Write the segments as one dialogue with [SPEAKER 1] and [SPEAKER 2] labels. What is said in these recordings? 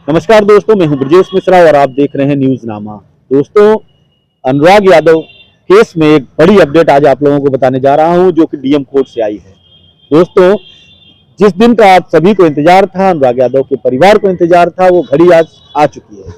[SPEAKER 1] नमस्कार दोस्तों, मैं हूं ब्रजेश मिश्रा और आप देख रहे हैं न्यूज नामा। दोस्तों, अनुराग यादव केस में एक बड़ी अपडेट आज आप लोगों को बताने जा रहा हूं, जो कि डीएम कोर्ट से आई है। दोस्तों, जिस दिन का आप सभी को इंतजार था, अनुराग यादव के परिवार को इंतजार था, वो घड़ी आज आ चुकी है।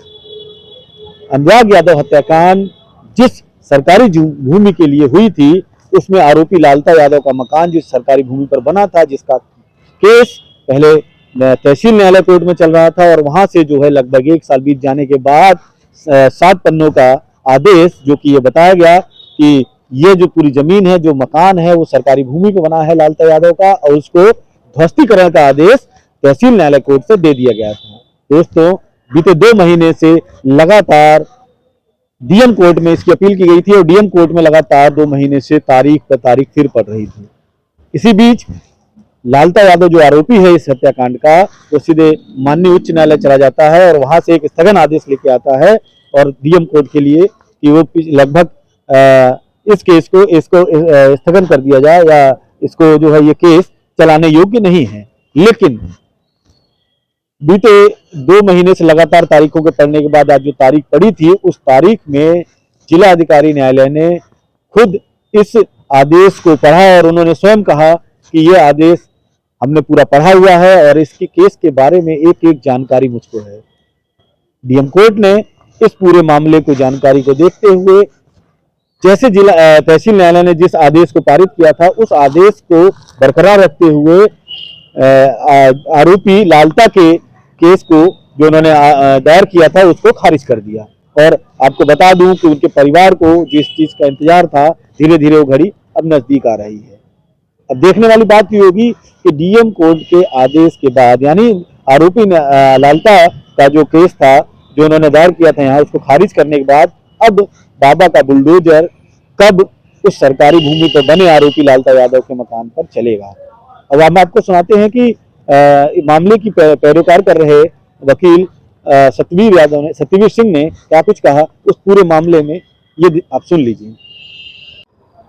[SPEAKER 1] अनुराग यादव हत्याकांड जिस सरकारी भूमि के लिए हुई थी, उसमें आरोपी लालता यादव का मकान जिस सरकारी भूमि पर बना था, जिसका केस पहले तहसील न्यायालय कोर्ट में चल रहा था और वहां से जो है लगभग 1 साल बीत जाने के बाद 7 पन्नों का आदेश, जो कि ये बताया गया कि ये जो पूरी जमीन है, जो मकान है, वो सरकारी भूमि पे बना है लालता यादव का, और उसको ध्वस्तीकरण का आदेश तहसील न्यायालय कोर्ट से दे दिया गया था। दोस्तों, बीते 2 महीने से लगातार डीएम कोर्ट में इसकी अपील की गई थी और डीएम कोर्ट में लगातार 2 महीने से तारीख पर तारीख फिर पड़ रही थी। इसी बीच लालता यादव जो आरोपी है इस हत्याकांड का, वो सीधे माननीय उच्च न्यायालय चला जाता है और वहां से एक स्थगन आदेश लेके आता है और डीएम कोर्ट के लिए कि वो लगभग इस केस को इसको स्थगन कर दिया जाए या इसको जो है ये केस चलाने योग्य नहीं है। लेकिन बीते 2 महीने से लगातार तारीखों के पड़ने के बाद आज जो तारीख पड़ी थी, उस तारीख में जिला अधिकारी न्यायालय ने खुद इस आदेश को पढ़ा और उन्होंने स्वयं कहा कि यह आदेश हमने पूरा पढ़ा हुआ है और इसके केस के बारे में एक एक जानकारी मुझको है। डीएम कोर्ट ने इस पूरे मामले को जानकारी को देखते हुए, जैसे जिला तहसील न्यायालय ने जिस आदेश को पारित किया था, उस आदेश को बरकरार रखते हुए आरोपी लालता के केस को जो उन्होंने दायर किया था, उसको खारिज कर दिया। और आपको बता दूं कि उनके परिवार को जिस चीज का इंतजार था, धीरे धीरे वो घड़ी अब नजदीक आ रही है। अब देखने वाली बात ये होगी कि डीएम कोर्ट के आदेश के बाद, यानी आरोपी लालता का जो केस था, जो उन्होंने दायर किया था यहाँ, उसको खारिज करने के बाद अब बाबा का बुलडोजर कब उस सरकारी भूमि पर बने आरोपी लालता यादव के मकान पर चलेगा। अब हम आपको सुनाते हैं कि मामले की पैरोकार कर रहे वकील सतवीर सिंह ने क्या कुछ कहा उस पूरे मामले में, ये आप सुन लीजिए।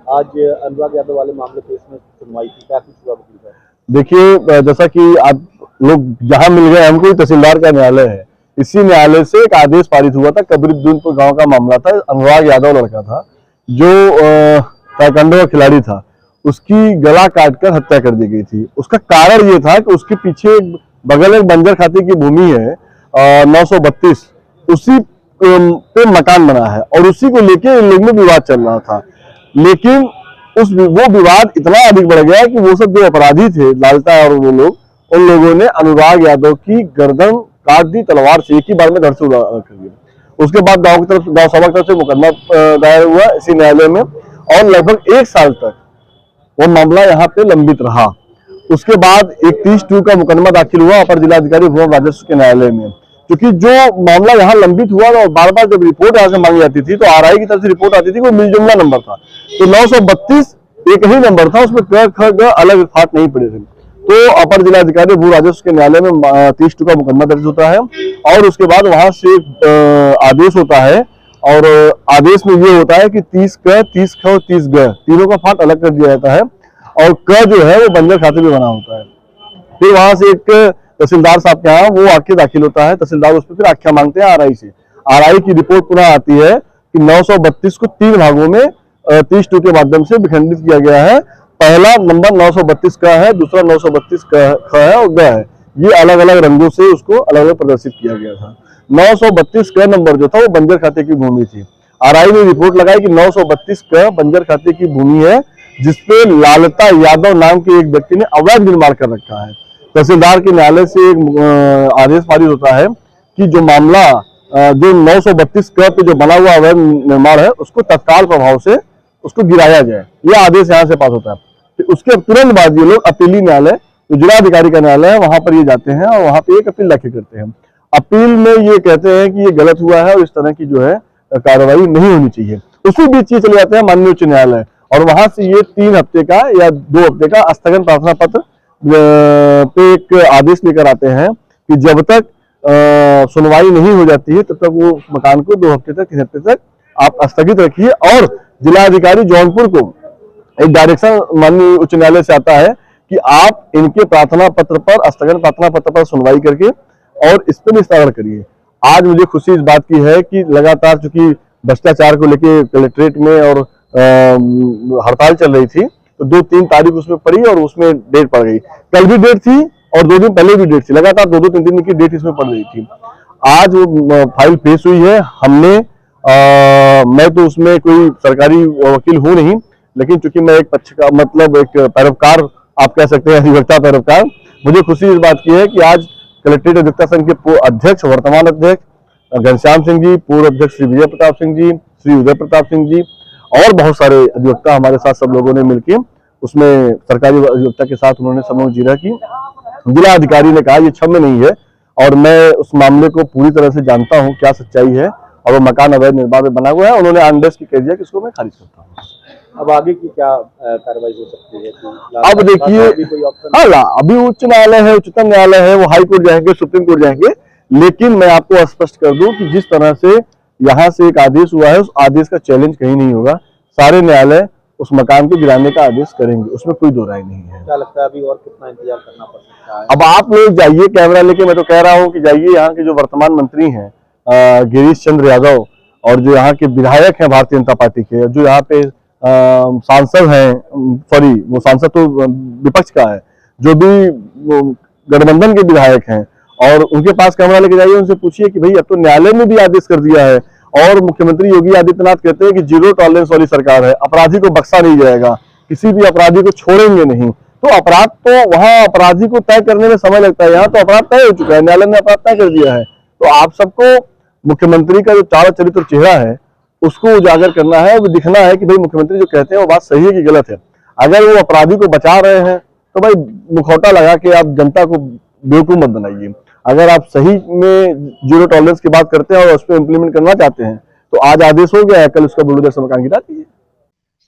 [SPEAKER 1] आज अनुराग यादव वाले मामले केस में सुनवाई की, क्या कुछ हुआ वकील साहब?
[SPEAKER 2] देखिए, जैसा कि आप लोग जहां मिल गए, हमको तहसीलदार का न्यायालय है, इसी न्यायालय से एक आदेश पारित हुआ था। कबीरुद्दीनपुर गांव का मामला था। अनुराग यादव लड़का था जो ताइक्वांडो का खिलाड़ी था, उसकी गला काटकर हत्या कर दी गई थी। उसका कारण ये था कि उसके पीछे बगल में बंजर खाते की भूमि है 932, उसी पे मकान बना है और उसी को लेके इन लोगों में विवाद चल रहा था। लेकिन वो विवाद इतना अधिक बढ़ गया कि वो सब जो अपराधी थे, लालता और वो लोग, उन लोगों ने अनुराग यादव की गर्दन काट दी तलवार से, एक ही बार में धड़ से उड़ा कर दिया। उसके बाद गांव सभा की तरफ से मुकदमा दायर हुआ इसी न्यायालय में और लगभग 1 साल तक वो मामला यहाँ पे लंबित रहा। उसके बाद 31(2) का मुकदमा दाखिल हुआ अपर जिलाधिकारी भूमि राजस्व के न्यायालय में। क्योंकि जो मामला यहाँ लंबित हुआ और बार बार जब रिपोर्ट यहाँ से मांगी जाती थी, तो आरआई की तरफ से रिपोर्ट आती थी, वो मिलजुमला नंबर था। तो 932 एक ही नंबर था, उसमें क ख ग अलग फाट नहीं पड़े थे। तो अपर जिलाधिकारी भू राजस्व के न्यायालय में 31(2) का मुकदमा दर्ज होता है और उसके बाद वहां से आदेश होता है और आदेश में ये होता है कि 30 क, 30 ख और 30 ग तीनों का फाट अलग कर दिया जाता है और क जो है वो बंजर खाते में बना होता है। फिर वहां से एक तहसीलदार साहब के यहाँ वो आके दाखिल होता है। तहसीलदार उस पर फिर आख्या मांगते हैं आरआई से। आरआई की रिपोर्ट पुनः आती है कि 932 को 3 भागों में 30(2) के माध्यम से विखंडित किया गया है। पहला नंबर 932 का है, दूसरा 932 ख है और ग है। ये अलग अलग रंगों से उसको अलग अलग प्रदर्शित किया गया था। 932 क नंबर जो था वो बंजर खाते की भूमि थी। आरआई ने रिपोर्ट लगाई कि 932 क बंजर खाते की भूमि है, जिसपे लालता यादव नाम के एक व्यक्ति ने अवैध निर्माण कर रखा है। तहसीलदार के न्यायालय से एक आदेश पारित होता है कि जो मामला जो 932 क पे जो बना हुआ अवैध निर्माण है, उसको तत्काल प्रभाव से उसको गिराया जाए। यह आदेश यहाँ से पास होता है। फिर उसके तुरंत बाद ये लोग अपीली न्यायालय, जो जिलाधिकारी का न्यायालय है, वहां पर ये जाते हैं और वहां पे एक अपील दाखिल करते हैं। अपील में ये कहते हैं कि ये गलत हुआ है और इस तरह की जो है कार्रवाई नहीं होनी चाहिए। उसी बीच ये चले जाते हैं माननीय उच्च न्यायालय और वहां से ये 3 हफ्ते का या 2 हफ्ते का स्थगन प्रार्थना पत्र पे एक आदेश लेकर आते हैं कि जब तक सुनवाई नहीं हो जाती है तब तक वो मकान को 2 हफ्ते तक 3 हफ्ते तक आप स्थगित रखिए। और जिलाधिकारी जौनपुर को एक डायरेक्शन माननीय उच्च न्यायालय से आता है कि आप इनके प्रार्थना पत्र पर, स्थगन प्रार्थना पत्र पर सुनवाई करके और इस पर निस्तारण करिए। आज मुझे खुशी इस बात की है कि लगातार चूंकि भ्रष्टाचार को लेकर कलेक्ट्रेट में और हड़ताल चल रही थी, तो 2-3 तारीख उसमें पड़ी और उसमें डेट पड़ गई। कल भी डेट थी और 2 दिन पहले भी डेट थी, लगातार 2-2 3 दिन की डेट इसमें पड़ रही थी। आज वो फाइल पेश हुई है। हमने मैं तो उसमें कोई सरकारी वकील हूं नहीं, लेकिन चूंकि मैं एक पक्ष का मतलब एक पैरोकार आप कह सकते हैं, अधिवक्ता पैरोकार, मुझे खुशी इस बात की है कि आज कलेक्ट्रेट अधिवक्ता संघ के अध्यक्ष, वर्तमान अध्यक्ष घनश्याम सिंह जी, पूर्व अध्यक्ष श्री विजय प्रताप सिंह जी, श्री उदय प्रताप सिंह जी और बहुत सारे अधिवक्ता हमारे साथ सब लोगों ने मिलकर उसमें सरकारी अधिवक्ता के साथ उन्होंने सब लोग जिला की। जिला अधिकारी ने कहा ये क्षम्य नहीं है और मैं उस मामले को पूरी तरह से जानता हूं क्या सच्चाई है और वो मकान अवैध निर्माण में बना हुआ है। उन्होंने आंडेस की कह दिया कि इसको मैं खारिज करता हूँ।
[SPEAKER 1] अब आगे की क्या कार्रवाई हो सकती है?
[SPEAKER 2] अब देखिए, हाँ, अभी उच्च न्यायालय है, उच्चतम न्यायालय है, वो हाई कोर्ट जाएंगे, सुप्रीम कोर्ट जाएंगे, लेकिन मैं आपको स्पष्ट कर दूं कि जिस तरह से यहाँ से एक आदेश हुआ है, उस आदेश का चैलेंज कहीं नहीं होगा। सारे न्यायालय उस मकान को गिराने का आदेश करेंगे, उसमें कोई दो राय नहीं है।
[SPEAKER 1] क्या लगता है अभी और कितना इंतजार करना पड़ सकता है?
[SPEAKER 2] अब आप लोग जाइए कैमरा लेके, मैं तो कह रहा हूँ कि जाइए, यहाँ के जो वर्तमान मंत्री हैं गिरीश चंद्र यादव और जो यहाँ के विधायक हैं भारतीय जनता पार्टी के, जो यहाँ पे सांसद हैं, सॉरी वो सांसद तो विपक्ष का है, जो भी गठबंधन के विधायक हैं, और उनके पास कैमरा लेके जाइए, उनसे पूछिए कि भाई अब तो न्यायालय ने भी आदेश कर दिया है और मुख्यमंत्री योगी आदित्यनाथ कहते हैं कि 0 टॉलरेंस वाली सरकार है, अपराधी को बख्शा नहीं जाएगा, किसी भी अपराधी को छोड़ेंगे नहीं। तो अपराध तो वहां अपराधी को तय करने में समय लगता है, यहाँ तो अपराध तय हो चुका है, न्यायालय ने अपराध तय कर दिया है। तो आप सबको मुख्यमंत्री का जो चाल चरित्र चेहरा है उसको उजागर करना है, वो दिखना है कि भाई मुख्यमंत्री जो कहते हैं वो बात सही है कि गलत है। अगर वो अपराधी को बचा रहे हैं तो भाई मुखौटा लगा के आप जनता को बेवकूफ मत बनाइए। अगर आप सही में 0 टॉलरेंस की बात करते हैं और उस पर इम्प्लीमेंट करना चाहते हैं तो आज आदेश हो गया है, कल उसका बुलडोजर से मकान गिरा दीजिए।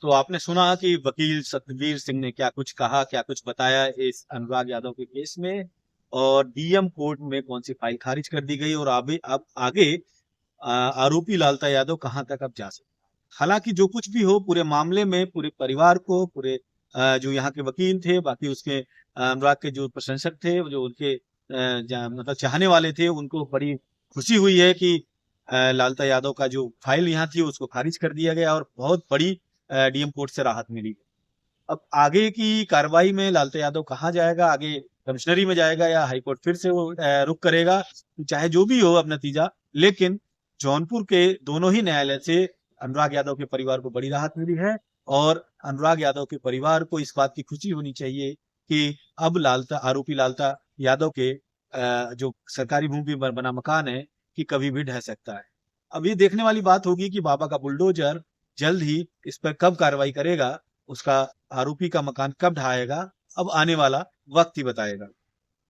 [SPEAKER 1] तो आपने सुना कि वकील सतवीर सिंह ने क्या कुछ कहा, क्या कुछ बताया इस अनुराग यादव के केस में, और डीएम कोर्ट में कौन सी फाइल खारिज कर दी गई, और अब आगे आरोपी लालता यादव कहां तक अब जा सकता है। हालांकि जो कुछ भी हो, पूरे मामले में पूरे परिवार को, पूरे जो यहाँ के वकील थे, बाकी उसके अनुराग के जो प्रशंसक थे, जो उनके मतलब चाहने वाले थे, उनको बड़ी खुशी हुई है कि लालता यादव का जो फाइल यहाँ थी उसको खारिज कर दिया गया और बहुत बड़ी डीएम कोर्ट से राहत मिली। अब आगे की कार्रवाई में लालता यादव कहाँ जाएगा, आगे कमिश्नरी में जाएगा या हाईकोर्ट फिर से वो रुख करेगा, चाहे जो भी हो अब नतीजा, लेकिन जौनपुर के दोनों ही न्यायालय से अनुराग यादव के परिवार को बड़ी राहत मिली है और अनुराग यादव के परिवार को इस बात की खुशी होनी चाहिए कि अब आरोपी लालता यादव के जो सरकारी भूमि पर बना मकान है कि कभी भी ढह सकता है। अब ये देखने वाली बात होगी कि बाबा का बुलडोजर जल्द ही इस पर कब कार्रवाई करेगा, उसका आरोपी का मकान कब ढहाएगा, अब आने वाला वक्त ही बताएगा।